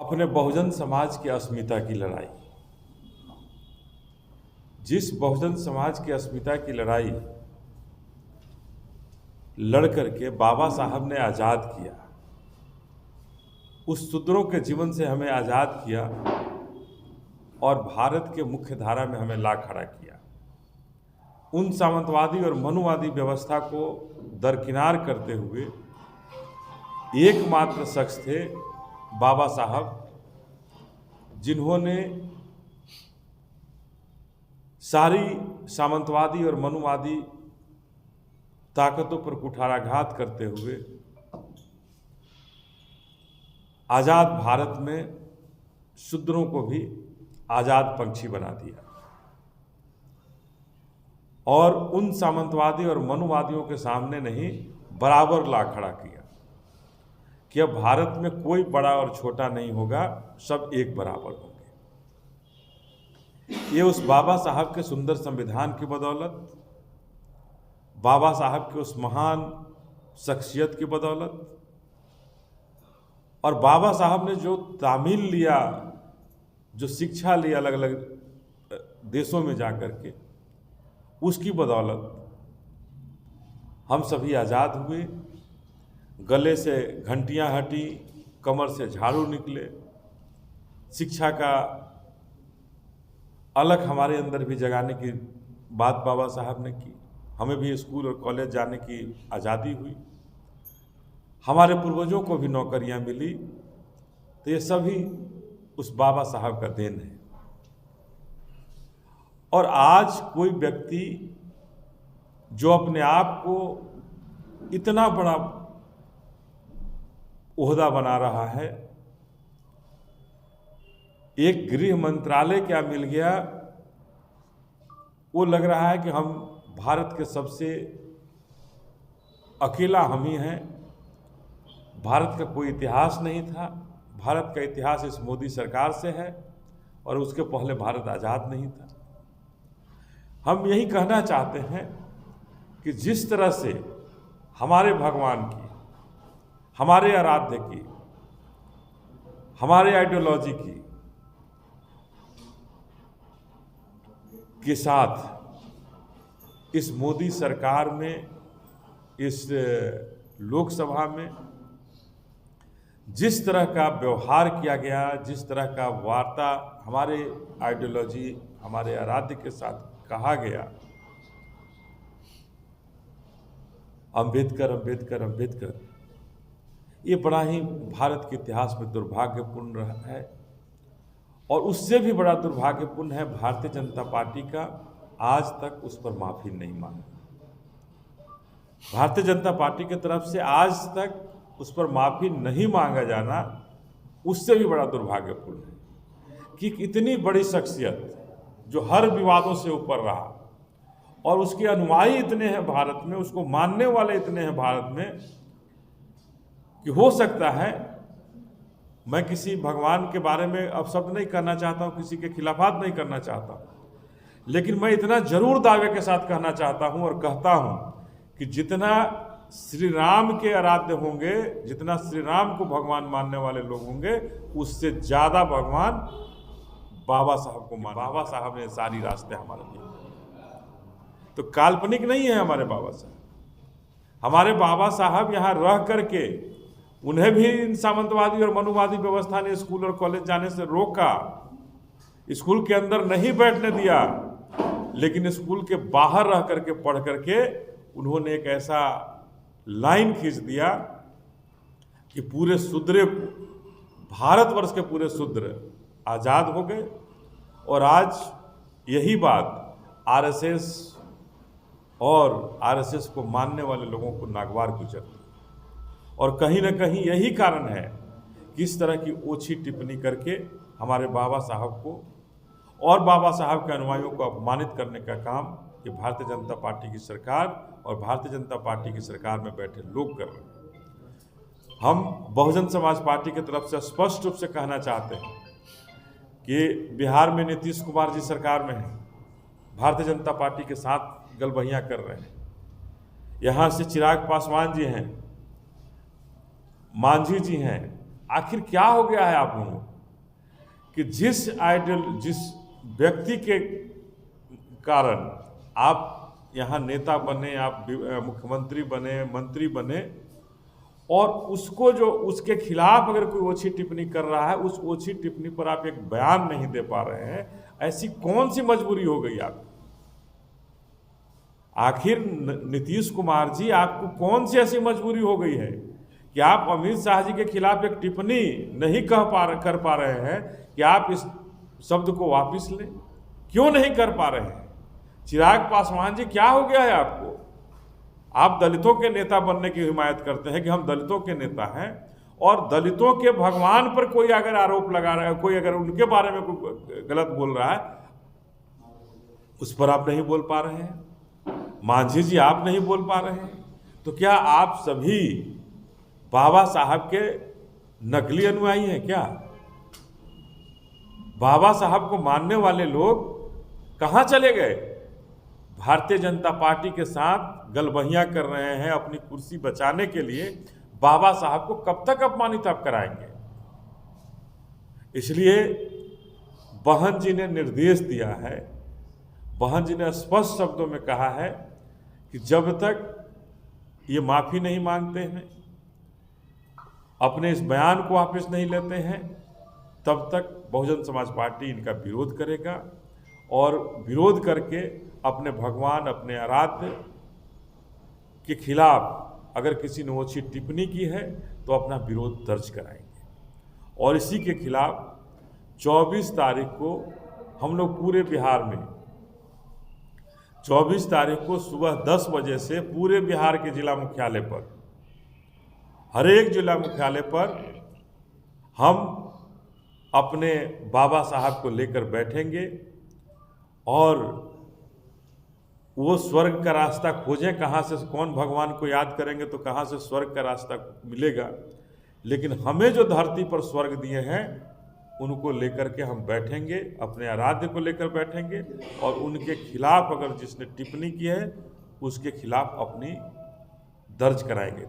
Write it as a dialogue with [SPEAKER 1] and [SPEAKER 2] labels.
[SPEAKER 1] अपने बहुजन समाज की अस्मिता की लड़ाई। जिस बहुजन समाज की अस्मिता की लड़ाई लड़ करके बाबा साहब ने आज़ाद किया, उस शूद्रों के जीवन से हमें आज़ाद किया और भारत के मुख्य धारा में हमें ला खड़ा किया। उन सामंतवादी और मनुवादी व्यवस्था को दरकिनार करते हुए एकमात्र शख्स थे बाबा साहब, जिन्होंने सारी सामंतवादी और मनुवादी ताकतों पर कुठाराघात करते हुए आज़ाद भारत में शूद्रों को भी आज़ाद पंछी बना दिया और उन सामंतवादी और मनुवादियों के सामने नहीं बराबर ला खड़ा किया कि अब भारत में कोई बड़ा और छोटा नहीं होगा, सब एक बराबर होंगे। ये उस बाबा साहब के सुंदर संविधान की बदौलत, बाबा साहब के उस महान शख्सियत की बदौलत और बाबा साहब ने जो तामील लिया, जो शिक्षा ली अलग अलग देशों में जा कर के, उसकी बदौलत हम सभी आज़ाद हुए। गले से घंटियां हटी, कमर से झाड़ू निकले, शिक्षा का अलग हमारे अंदर भी जगाने की बात बाबा साहब ने की। हमें भी स्कूल और कॉलेज जाने की आज़ादी हुई, हमारे पूर्वजों को भी नौकरियां मिली। तो ये सभी उस बाबा साहब का देन है। और आज कोई व्यक्ति जो अपने आप को इतना बड़ा ओहदा बना रहा है, एक गृह मंत्रालय क्या मिल गया, वो लग रहा है कि हम भारत के सबसे अकेला हम ही हैं। भारत का कोई इतिहास नहीं था, भारत का इतिहास इस मोदी सरकार से है और उसके पहले भारत आज़ाद नहीं था। हम यही कहना चाहते हैं कि जिस तरह से हमारे भगवान की, हमारे आराध्य की, हमारे आइडियोलॉजी की के साथ इस मोदी सरकार में, इस लोकसभा में जिस तरह का व्यवहार किया गया, जिस तरह का वार्ता हमारे आइडियोलॉजी, हमारे आराध्य के साथ कहा गया, अम्बेडकर अम्बेडकर अम्बेडकर, ये बड़ा ही भारत के इतिहास में दुर्भाग्यपूर्ण रहा है। और उससे भी बड़ा दुर्भाग्यपूर्ण है भारतीय जनता पार्टी का आज तक उस पर माफ़ी नहीं मांगी। भारतीय जनता पार्टी की तरफ से आज तक उस पर माफ़ी नहीं मांगा जाना उससे भी बड़ा दुर्भाग्यपूर्ण है कि इतनी बड़ी शख्सियत जो हर विवादों से ऊपर रहा और उसके अनुयायी इतने हैं भारत में, उसको मानने वाले इतने हैं भारत में कि हो सकता है, मैं किसी भगवान के बारे में अब शब्द नहीं करना चाहता हूँ, किसी के खिलाफात नहीं करना चाहता, लेकिन मैं इतना जरूर दावे के साथ कहना चाहता हूँ और कहता हूँ कि जितना श्री राम के आराध्य होंगे, जितना श्री राम को भगवान मानने वाले लोग होंगे, उससे ज़्यादा भगवान बाबा साहब को मान। बाबा साहब ने सारी रास्ते हमारे लिए, तो काल्पनिक नहीं है हमारे बाबा साहब। हमारे बाबा साहब यहाँ रह करके, उन्हें भी इन सामंतवादी और मनुवादी व्यवस्था ने स्कूल और कॉलेज जाने से रोका, स्कूल के अंदर नहीं बैठने दिया, लेकिन स्कूल के बाहर रह करके पढ़ करके उन्होंने एक ऐसा लाइन खींच दिया कि पूरे शूद्र, भारतवर्ष के पूरे शूद्र आज़ाद हो गए। और आज यही बात आरएसएस और आरएसएस को मानने वाले लोगों को नागवार गुजरती, और कहीं ना कहीं यही कारण है कि इस तरह की ओछी टिप्पणी करके हमारे बाबा साहब को और बाबा साहब के अनुयायियों को अपमानित करने का काम ये भारतीय जनता पार्टी की सरकार और भारतीय जनता पार्टी की सरकार में बैठे लोग कर रहे हैं। हम बहुजन समाज पार्टी की तरफ से स्पष्ट रूप से कहना चाहते हैं कि बिहार में नीतीश कुमार जी सरकार में हैं, भारतीय जनता पार्टी के साथ गलबहियाँ कर रहे हैं। यहाँ से चिराग पासवान जी हैं, मांझी जी हैं, आखिर क्या हो गया है आप लोगों को कि जिस व्यक्ति के कारण आप यहाँ नेता बने, आप मुख्यमंत्री बने, मंत्री बने, और उसको जो उसके खिलाफ अगर कोई ओछी टिप्पणी कर रहा है, उस ओछी टिप्पणी पर आप एक बयान नहीं दे पा रहे हैं, ऐसी कौन सी मजबूरी हो गई आपकी? आखिर नीतीश कुमार जी, आपको कौन सी ऐसी मजबूरी हो गई है कि आप अमित शाह जी के खिलाफ एक टिप्पणी नहीं कर पा रहे हैं कि आप इस शब्द को वापस लें? क्यों नहीं कर पा रहे हैं? चिराग पासवान जी, क्या हो गया है आपको? आप दलितों के नेता बनने की हिमायत करते हैं कि हम दलितों के नेता हैं, और दलितों के भगवान पर कोई अगर आरोप लगा रहा है, कोई अगर उनके बारे में कोई गलत बोल रहा है, उस पर आप नहीं बोल पा रहे हैं। मांझी जी, आप नहीं बोल पा रहे हैं। तो क्या आप सभी बाबा साहब के नकली अनुयायी हैं क्या? बाबा साहब को मानने वाले लोग कहाँ चले गए? भारतीय जनता पार्टी के साथ गलबहियां कर रहे हैं अपनी कुर्सी बचाने के लिए। बाबा साहब को कब तक अपमानित आप कराएंगे? इसलिए बहन जी ने निर्देश दिया है, बहन जी ने स्पष्ट शब्दों में कहा है कि जब तक ये माफ़ी नहीं मांगते हैं, अपने इस बयान को वापस नहीं लेते हैं, तब तक बहुजन समाज पार्टी इनका विरोध करेगा, और विरोध करके अपने भगवान, अपने आराध्य के खिलाफ अगर किसी ने ओछी टिप्पणी की है तो अपना विरोध दर्ज कराएंगे। और इसी के खिलाफ 24 तारीख को हम लोग पूरे बिहार में 24 तारीख को सुबह 10 बजे से पूरे बिहार के जिला मुख्यालय पर, हर एक जिला मुख्यालय पर हम अपने बाबा साहब को लेकर बैठेंगे, और वो स्वर्ग का रास्ता खोजें। कहाँ से, कौन भगवान को याद करेंगे तो कहाँ से स्वर्ग का रास्ता मिलेगा? लेकिन हमें जो धरती पर स्वर्ग दिए हैं, उनको लेकर के हम बैठेंगे, अपने आराध्य को लेकर बैठेंगे, और उनके खिलाफ अगर जिसने टिप्पणी की है उसके खिलाफ अपनी दर्ज कराएंगे।